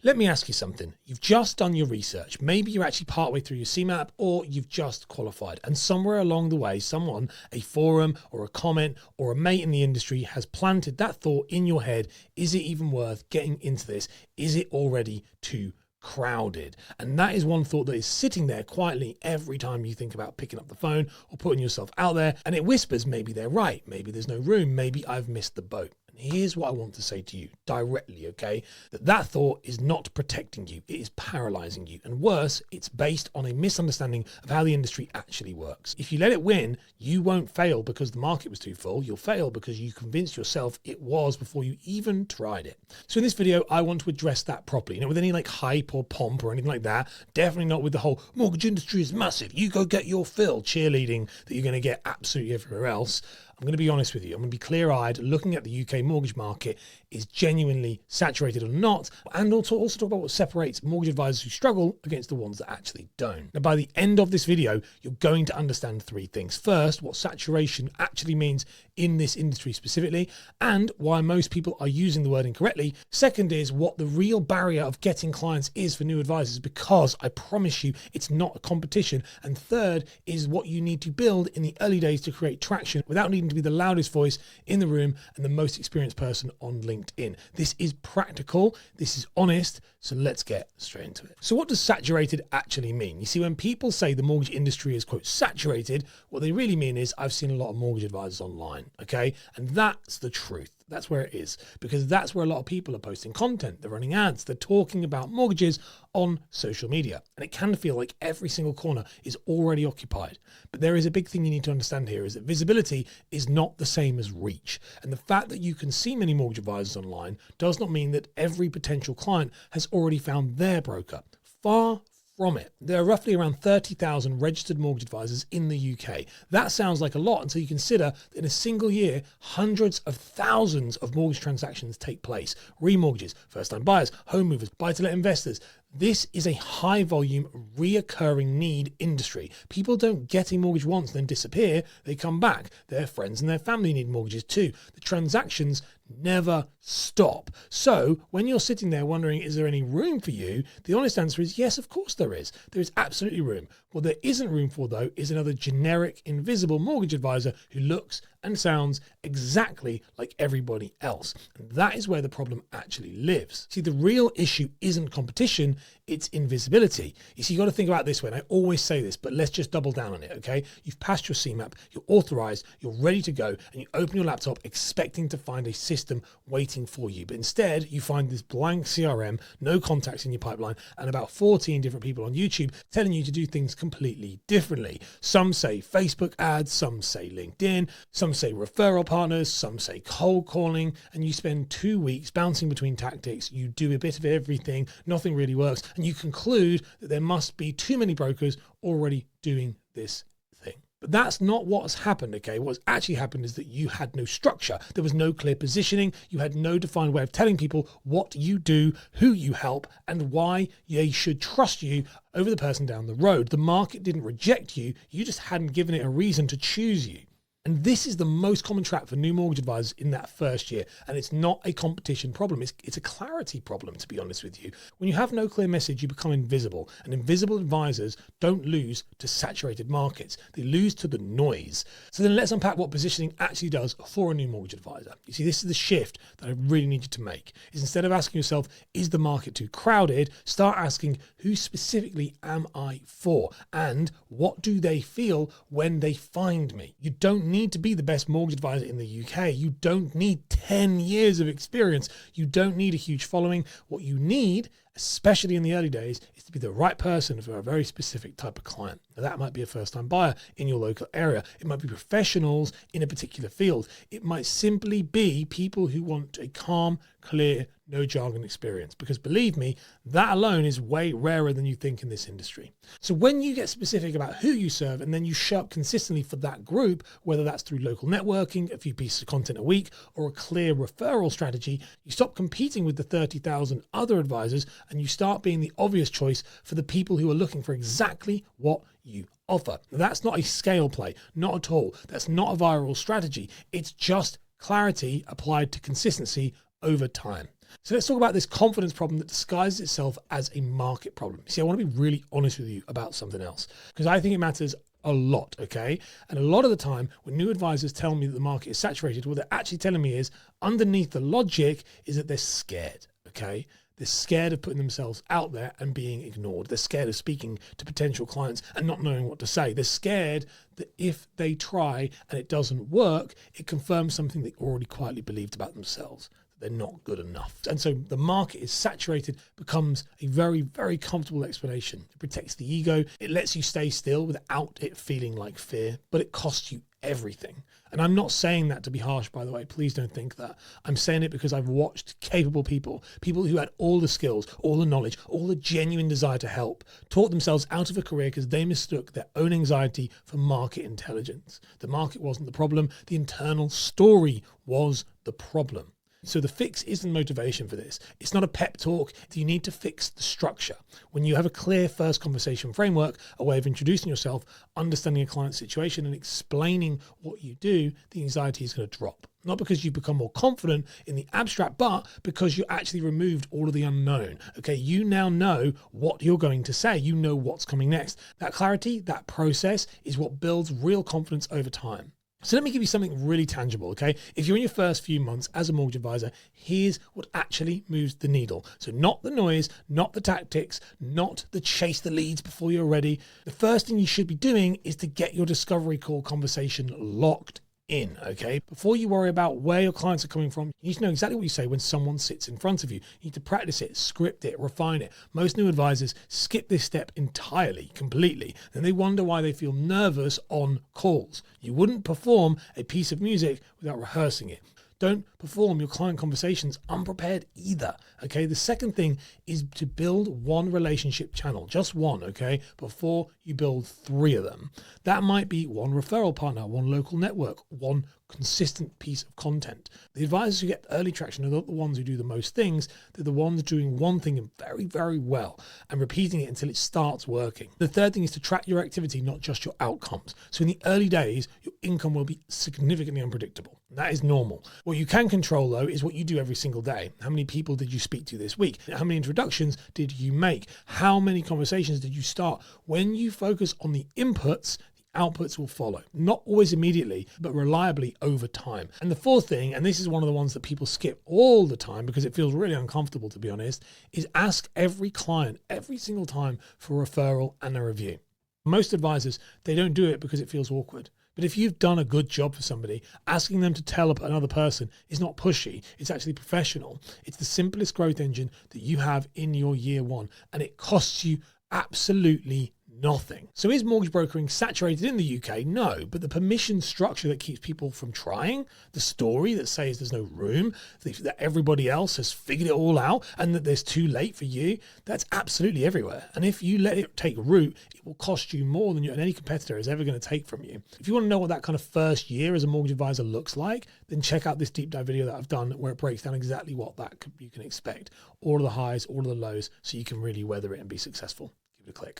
Let me ask you something. You've just done your research. Maybe you're actually partway through your CMAP or you've just qualified. And somewhere along the way, someone, a forum or a comment or a mate in the industry has planted that thought in your head. Is it even worth getting into this? Is it already too crowded? And that is one thought that is sitting there quietly every time you think about picking up the phone or putting yourself out there. And it whispers, maybe they're right. Maybe there's no room. Maybe I've missed the boat. Here's what I want to say to you directly, okay? That thought is not protecting you. It is paralyzing you. And worse, it's based on a misunderstanding of how the industry actually works. If you let it win, you won't fail because the market was too full. You'll fail because you convinced yourself it was before you even tried it. So in this video, I want to address that properly. With any like hype or pomp or anything like that. Definitely not with the whole mortgage industry is massive. You go get your fill cheerleading that you're going to get absolutely everywhere else. I'm going to be honest with you. I'm going to be clear-eyed. Looking at the UK mortgage market is genuinely saturated or not, and also talk about what separates mortgage advisors who struggle against the ones that actually don't. Now, by the end of this video, you're going to understand three things. First, what saturation actually means in this industry specifically, and why most people are using the word incorrectly. Second is what the real barrier of getting clients is for new advisors, because I promise you it's not a competition. And third is what you need to build in the early days to create traction without needing to be the loudest voice in the room and the most experienced person on LinkedIn. This is practical, this is honest, so let's get straight into it. So what does saturated actually mean? You see, when people say the mortgage industry is, quote, saturated, what they really mean is I've seen a lot of mortgage advisors online, okay? And that's the truth. That's where it is, because that's where a lot of people are posting content. They're running ads. They're talking about mortgages on social media. And it can feel like every single corner is already occupied. But there is a big thing you need to understand here is that visibility is not the same as reach. And the fact that you can see many mortgage advisors online does not mean that every potential client has already found their broker. Far from it. There are roughly around 30,000 registered mortgage advisors in the UK. That sounds like a lot until you consider that in a single year, hundreds of thousands of mortgage transactions take place. Remortgages, first-time buyers, home movers, buy-to-let investors. This is a high volume, reoccurring need industry. People don't get a mortgage once and then disappear. They come back. Their friends and their family need mortgages too. The transactions never stop. So when you're sitting there wondering, is there any room for you? The honest answer is yes, of course there is. There is absolutely room. What there isn't room for, though, is another generic, invisible mortgage advisor who looks and sounds exactly like everybody else. And that is where the problem actually lives. See, the real issue isn't competition, it's invisibility. You see, you got to think about it this way, and I always say this, but let's just double down on it, okay? You've passed your CMAP, you're authorized, you're ready to go, and you open your laptop expecting to find a system waiting for you. But instead, you find this blank CRM, no contacts in your pipeline, and about 14 different people on YouTube telling you to do things completely differently. Some say Facebook ads, some say LinkedIn, some say referral partners, some say cold calling, and you spend 2 weeks bouncing between tactics. You do a bit of everything, nothing really works, and you conclude that there must be too many brokers already doing this thing. But that's not what's happened, okay? What's actually happened is that you had no structure. There was no clear positioning. You had no defined way of telling people what you do, who you help, and why they should trust you over the person down the road. The market didn't reject you. You just hadn't given it a reason to choose you. And this is the most common trap for new mortgage advisors in that first year. And it's not a competition problem. It's a clarity problem, to be honest with you. When you have no clear message, you become invisible. And invisible advisors don't lose to saturated markets. They lose to the noise. So then let's unpack what positioning actually does for a new mortgage advisor. You see, this is the shift that I really need you to make. Is instead of asking yourself, is the market too crowded? Start asking, who specifically am I for? And what do they feel when they find me? You don't need to be the best mortgage advisor in the UK. You don't need 10 years of experience. You don't need a huge following. What you need, especially in the early days, is to be the right person for a very specific type of client. Now, that might be a first-time buyer in your local area. It might be professionals in a particular field. It might simply be people who want a calm, clear, no jargon experience, because believe me, that alone is way rarer than you think in this industry. So when you get specific about who you serve and then you show up consistently for that group, whether that's through local networking, a few pieces of content a week, or a clear referral strategy, you stop competing with the 30,000 other advisors and you start being the obvious choice for the people who are looking for exactly what you offer. Now, that's not a scale play, not at all. That's not a viral strategy. It's just clarity applied to consistency over time. So let's talk about this confidence problem that disguises itself as a market problem. See, I want to be really honest with you about something else because I think it matters a lot, okay? And a lot of the time when new advisors tell me that the market is saturated, what they're actually telling me is underneath the logic is that they're scared, okay? They're scared of putting themselves out there and being ignored. They're scared of speaking to potential clients and not knowing what to say. They're scared that if they try and it doesn't work, it confirms something they already quietly believed about themselves. They're not good enough. And so the market is saturated becomes a very, very comfortable explanation. It protects the ego. It lets you stay still without it feeling like fear, but it costs you everything. And I'm not saying that to be harsh, by the way. Please don't think that. I'm saying it because I've watched capable people who had all the skills, all the knowledge, all the genuine desire to help, taught themselves out of a career because they mistook their own anxiety for market intelligence. The market wasn't the problem. The internal story was the problem. So the fix isn't motivation for this. It's not a pep talk. You need to fix the structure. When you have a clear first conversation framework, a way of introducing yourself, understanding a client's situation and explaining what you do, the anxiety is going to drop. Not because you become more confident in the abstract, but because you actually removed all of the unknown. Okay, you now know what you're going to say. You know what's coming next. That clarity, that process is what builds real confidence over time. So let me give you something really tangible, okay? If you're in your first few months as a mortgage advisor, here's what actually moves the needle. So not the noise, not the tactics, not the chase the leads before you're ready. The first thing you should be doing is to get your discovery call conversation locked in, okay? Before you worry about where your clients are coming from, you need to know exactly what you say when someone sits in front of you. You need to practice it, script it, refine it. Most new advisors skip this step entirely, completely, and they wonder why they feel nervous on calls. You wouldn't perform a piece of music without rehearsing it. Don't perform your client conversations unprepared either, okay? The second thing is to build one relationship channel, just one, okay, before you build 3 of them. That might be one referral partner, one local network, one consistent piece of content. The advisors who get early traction are not the ones who do the most things. They're the ones doing one thing very, very well and repeating it until it starts working. The third thing is to track your activity, not just your outcomes. So in the early days, your income will be significantly unpredictable. That is normal. What you can control, though, is what you do every single day. How many people did you speak to this week? How many introductions did you make? How many conversations did you start? When you focus on the inputs, outputs will follow, not always immediately, but reliably over time. And the fourth thing, and this is one of the ones that people skip all the time because it feels really uncomfortable, to be honest, is ask every client every single time for a referral and a review. Most advisors, they don't do it because it feels awkward. But if you've done a good job for somebody, asking them to tell another person is not pushy. It's actually professional. It's the simplest growth engine that you have in your year one, and it costs you absolutely nothing. So is mortgage brokering saturated in the UK? No, but the permission structure that keeps people from trying, the story that says there's no room, that everybody else has figured it all out and that there's too late for you, that's absolutely everywhere. And if you let it take root, it will cost you more than any competitor is ever going to take from you. If you want to know what that kind of first year as a mortgage advisor looks like, then check out this deep dive video that I've done where it breaks down exactly what you can expect, all of the highs, all of the lows, so you can really weather it and be successful. Give it a click.